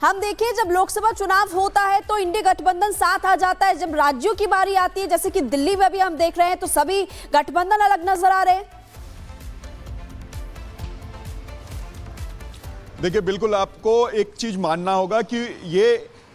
हम देखिए, जब लोकसभा चुनाव होता है तो इंडी गठबंधन साथ आ जाता है। जब राज्यों की बारी आती है, जैसे कि दिल्ली में भी हम देख रहे हैं, तो सभी गठबंधन अलग नजर आ रहे हैं। देखिए, बिल्कुल आपको एक चीज मानना होगा कि ये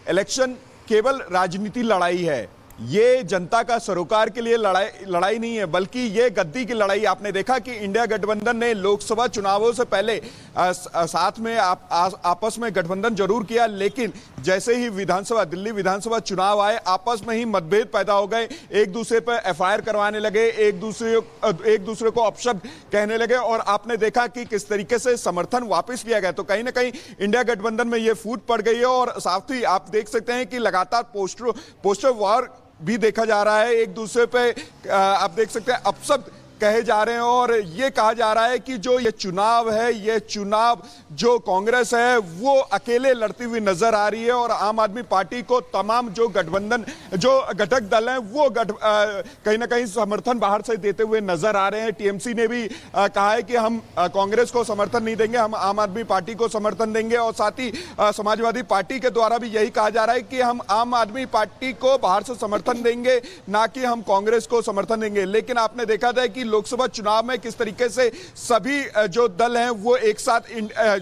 इलेक्शन केवल राजनीति लड़ाई है। ये जनता का सरोकार के लिए लड़ाई नहीं है, बल्कि ये गद्दी की लड़ाई। आपने देखा कि इंडिया गठबंधन ने लोकसभा चुनावों से पहले साथ में आपस में गठबंधन जरूर किया, लेकिन जैसे ही दिल्ली विधानसभा चुनाव आए, आपस में ही मतभेद पैदा हो गए। एक दूसरे पर एफआईआर करवाने लगे, एक दूसरे को अपशब्द कहने लगे, और आपने देखा कि किस तरीके से समर्थन वापस लिया गया। तो कहीं ना कहीं इंडिया गठबंधन में ये फूट पड़ गई है, और साथ ही आप देख सकते हैं कि लगातार पोस्टर वॉर भी देखा जा रहा है। एक दूसरे पे आप देख सकते हैं अपशब्द कहे जा रहे हैं, और ये कहा जा रहा है कि जो ये चुनाव है, ये चुनाव जो कांग्रेस है वो अकेले लड़ती हुई नजर आ रही है, और आम आदमी पार्टी को तमाम जो घटक दल हैं वो कहीं ना कहीं समर्थन बाहर से देते हुए नजर आ रहे हैं। टीएमसी ने भी कहा है कि हम कांग्रेस को समर्थन नहीं देंगे, हम आम आदमी पार्टी को समर्थन देंगे, और साथ ही समाजवादी पार्टी के द्वारा भी यही कहा जा रहा है कि हम आम आदमी पार्टी को बाहर से समर्थन देंगे, ना कि हम कांग्रेस को समर्थन देंगे। लेकिन आपने देखा था कि लोकसभा चुनाव में किस तरीके से सभी जो दल हैं वो एक साथ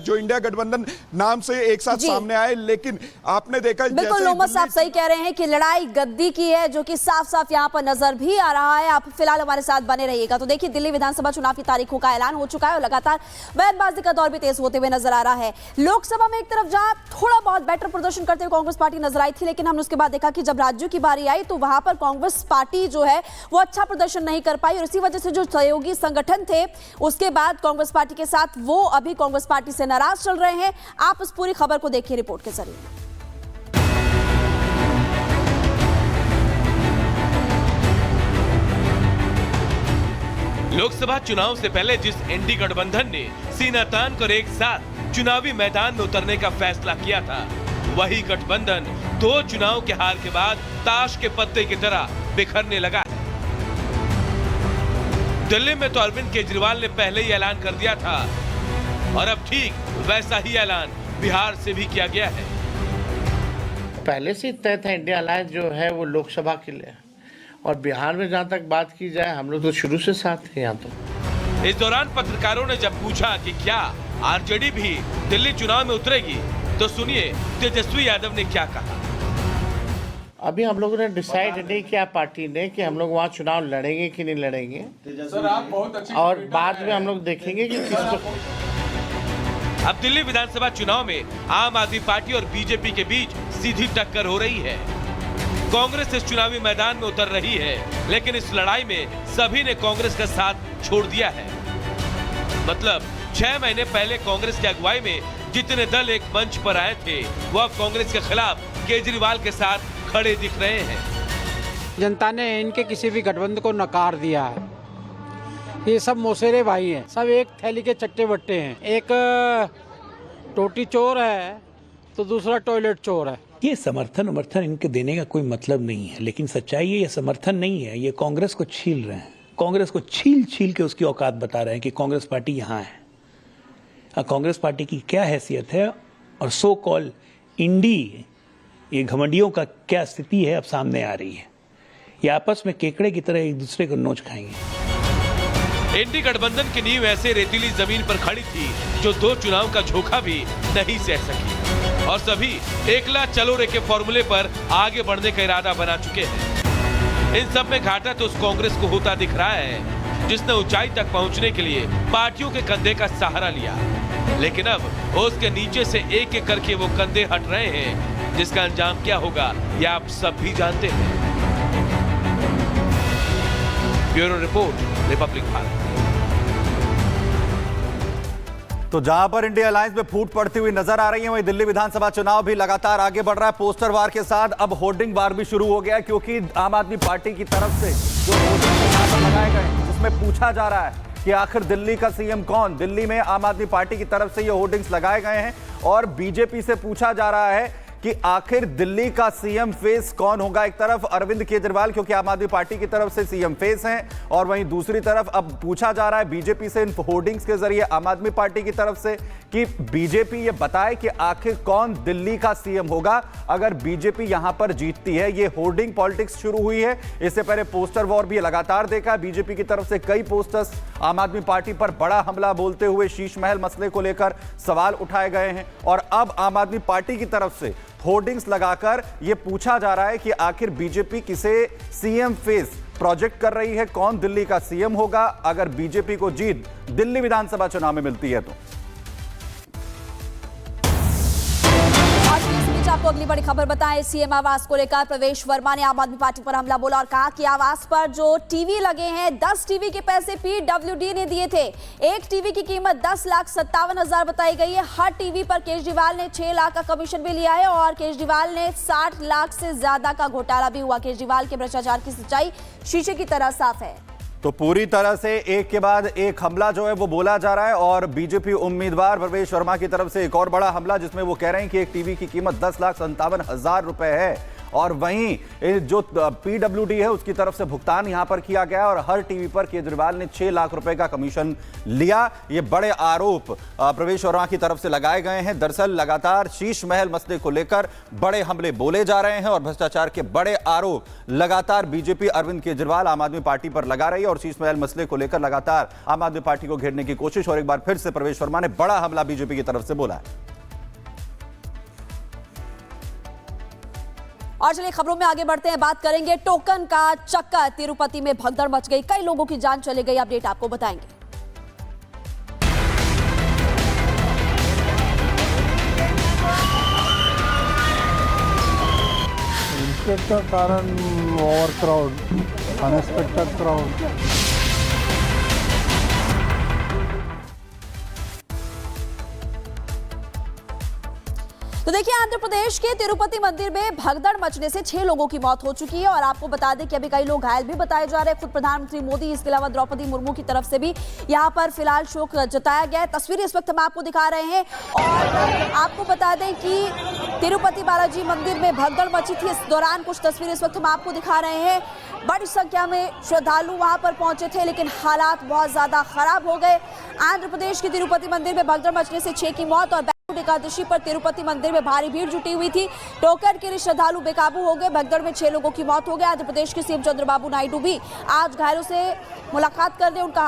जो इंडिया गठबंधन नाम से एक साथ सामने आए। लेकिन आपने देखा, बिल्कुल लोमस साहब सही कह रहे हैं कि लड़ाई गद्दी की है, जो कि साफ साफ यहां पर नजर भी आ रहा है। आप फिलहाल हमारे साथ बने रहिएगा। तो देखिए, दिल्ली विधानसभा चुनाव की तारीखों का ऐलान हो चुका है, और लगातार बयानबाजी का दौर भी तेज होते हुए नजर आ रहा है। लोकसभा में एक तरफ जहां थोड़ा बहुत बेटर प्रदर्शन करते हुए कांग्रेस पार्टी नजर आई थी, लेकिन हमने उसके बाद देखा कि जब राज्यों की बारी आई तो वहां पर कांग्रेस पार्टी जो है वो अच्छा प्रदर्शन नहीं कर पाई, और इसी वजह से जो सहयोगी संगठन थे उसके बाद कांग्रेस पार्टी के साथ वो अभी कांग्रेस पार्टी से नाराज चल रहे हैं। आप इस पूरी खबर को देखिए रिपोर्ट के जरिए। लोकसभा चुनाव से पहले जिस इंडी गठबंधन ने सीना तान कर एक साथ चुनावी मैदान में उतरने का फैसला किया था, वही गठबंधन 2 चुनाव के हार के बाद ताश के पत्ते की तरह बिखरने लगा। दिल्ली में तो अरविंद केजरीवाल ने पहले ही ऐलान कर दिया था, और अब ठीक वैसा ही ऐलान बिहार से भी किया गया है। पहले से तय था इंडिया अलायंस जो है वो लोकसभा के लिए, और बिहार में जहाँ तक बात की जाए हम लोग तो शुरू से साथ थे यहाँ। तो इस दौरान पत्रकारों ने जब पूछा कि क्या आरजेडी भी दिल्ली चुनाव में उतरेगी, तो सुनिए तेजस्वी यादव ने क्या कहा। अभी हम लोगों ने डिसाइड नहीं किया पार्टी ने कि हम लोग वहाँ चुनाव लड़ेंगे कि नहीं लड़ेंगे, सर आप बहुत अच्छी, और बाद में हम लोग देखेंगे कि किसको। अब दिल्ली विधानसभा चुनाव में आम आदमी पार्टी और बीजेपी के बीच सीधी टक्कर हो रही है। कांग्रेस इस चुनावी मैदान में उतर रही है, लेकिन इस लड़ाई में सभी ने कांग्रेस का साथ छोड़ दिया है। मतलब 6 महीने पहले कांग्रेस की अगुवाई में जितने दल एक मंच पर आए थे, वो अब कांग्रेस के खिलाफ केजरीवाल के साथ खड़े दिख रहे हैं। जनता ने इनके किसी भी गठबंधन को नकार दिया है। ये सब मौसेरे भाई हैं, सब एक थैली के चट्टे बट्टे हैं। एक टोटी चोर है तो दूसरा टॉयलेट चोर है। ये समर्थन इनके देने का कोई मतलब नहीं है, लेकिन सच्चाई ये समर्थन नहीं है। ये कांग्रेस को छील रहे हैं, कांग्रेस को छील के उसकी औकात बता रहे हैं कि कांग्रेस पार्टी यहाँ है। कांग्रेस पार्टी की क्या हैसियत है, और सो कॉल इंडी ये घमंडियों का क्या स्थिति है अब सामने आ रही है। ये आपस में केकड़े की तरह एक दूसरे को नोच खाएंगे। इंडी गठबंधन की नींव ऐसे रेतीली जमीन पर खड़ी थी जो 2 चुनाव का झोंका भी नहीं सह सकी, और सभी एकला चलो रे के फॉर्मूले पर आगे बढ़ने का इरादा बना चुके हैं। इन सब में घाटा तो उस कांग्रेस को होता दिख रहा है जिसने ऊंचाई तक पहुंचने के लिए पार्टियों के कंधे का सहारा लिया, लेकिन अब उसके नीचे से एक एक करके वो कंधे हट रहे हैं, जिसका अंजाम क्या होगा ये आप सब भी जानते हैं। Bureau report, Republic Bharat. तो जहां पर इंडिया अलायंस में फूट पड़ती हुई नजर आ रही है, वहीं दिल्ली विधानसभा चुनाव भी लगातार आगे बढ़ रहा है। पोस्टर वार के साथ अब होर्डिंग वार भी शुरू हो गया है, क्योंकि आम आदमी पार्टी की तरफ से जो होर्डिंग लगाए गए हैं जिसमें पूछा जा रहा है कि आखिर दिल्ली का सीएम कौन। दिल्ली में आम आदमी पार्टी की तरफ से ये होर्डिंग्स लगाए गए हैं, और बीजेपी से पूछा जा रहा है कि आखिर दिल्ली का सीएम फेस कौन होगा। एक तरफ अरविंद केजरीवाल, क्योंकि आम आदमी पार्टी की तरफ से सीएम फेस हैं, और वहीं दूसरी तरफ अब पूछा जा रहा है बीजेपी से इन होर्डिंग्स के जरिए आम आदमी पार्टी की तरफ से कि बीजेपी ये बताए कि आखिर कौन दिल्ली का सीएम होगा अगर बीजेपी यहां पर जीतती है। ये होर्डिंग पॉलिटिक्स शुरू हुई है। इससे पहले पोस्टर वॉर भी लगातार देखा। बीजेपी की तरफ से कई पोस्टर्स आम आदमी पार्टी पर बड़ा हमला बोलते हुए शीश महल मसले को लेकर सवाल उठाए गए हैं, और अब आम आदमी पार्टी की तरफ से होर्डिंग्स लगाकर यह पूछा जा रहा है कि आखिर बीजेपी किसे सीएम फेस प्रोजेक्ट कर रही है, कौन दिल्ली का सीएम होगा अगर बीजेपी को जीत दिल्ली विधानसभा चुनाव में मिलती है तो। आपको अगली बड़ी खबर बताएं, सीएम आवास को लेकर प्रवेश वर्मा ने आम आदमी पार्टी पर हमला बोला और कहा कि आवास पर जो टीवी लगे हैं 10 टीवी के पैसे पीडब्ल्यूडी ने दिए थे। एक टीवी की कीमत 10,57,000 बताई गई है। हर टीवी पर केजरीवाल ने 6 लाख का कमीशन भी लिया है और केजरीवाल ने 60 लाख से ज्यादा का घोटाला भी हुआ। केजरीवाल के भ्रष्टाचार की सच्चाई शीशे की तरह साफ है। तो पूरी तरह से एक के बाद एक हमला जो है वो बोला जा रहा है, और बीजेपी उम्मीदवार प्रवेश वर्मा की तरफ से एक और बड़ा हमला जिसमें वो कह रहे हैं कि एक टीवी की कीमत 10,57,000 रुपए है, और वहीं जो पीडब्ल्यूडी है उसकी तरफ से भुगतान यहां पर किया गया और हर टीवी पर केजरीवाल ने 6 लाख रुपए का कमीशन लिया। ये बड़े आरोप प्रवेश वर्मा की तरफ से लगाए गए हैं। दरअसल लगातार शीश महल मसले को लेकर बड़े हमले बोले जा रहे हैं और भ्रष्टाचार के बड़े आरोप लगातार बीजेपी अरविंद केजरीवाल आम आदमी पार्टी पर लगा रही है, और शीश महल मसले को लेकर लगातार आम आदमी पार्टी को घेरने की कोशिश, और एक बार फिर से प्रवेश वर्मा ने बड़ा हमला बीजेपी की तरफ से बोला है। और चलिए खबरों में आगे बढ़ते हैं, बात करेंगे टोकन का चक्कर। तिरुपति में भगदड़ मच गई, कई लोगों की जान चली गई। अपडेट आपको बताएंगे। Unexpected कारण ओवर क्राउड, अनएक्सपेक्टेड क्राउड। तो देखिए, आंध्र प्रदेश के तिरुपति मंदिर में भगदड़ मचने से 6 लोगों की मौत हो चुकी है और आपको बता दें कि अभी कई लोग घायल भी बताए जा रहे हैं। खुद प्रधानमंत्री मोदी, इसके अलावा द्रौपदी मुर्मू की तरफ से भी यहां पर फिलहाल शोक जताया गया है। तस्वीरें इस वक्त हम आपको दिखा रहे हैं और आपको बता दें कि तिरुपति बालाजी मंदिर में भगदड़ मची थी। इस दौरान कुछ तस्वीरें इस वक्त हम आपको दिखा रहे हैं। बड़ी संख्या में श्रद्धालु वहां पर पहुंचे थे, लेकिन हालात बहुत ज्यादा खराब हो गए। आंध्र प्रदेश के तिरुपति मंदिर में भगदड़ मचने से 6 की मौत और एकादशी पर तिरुपति मंदिर में भारी भीड़ जुटी हुई थी। टोकन के लिए श्रद्धालु बेकाबू हो गए। भगदड़ में 6 लोगों की मौत हो गई। आंध्र प्रदेश के सीएम चंद्रबाबू नायडू भी आज घायलों से मुलाकात करने उनका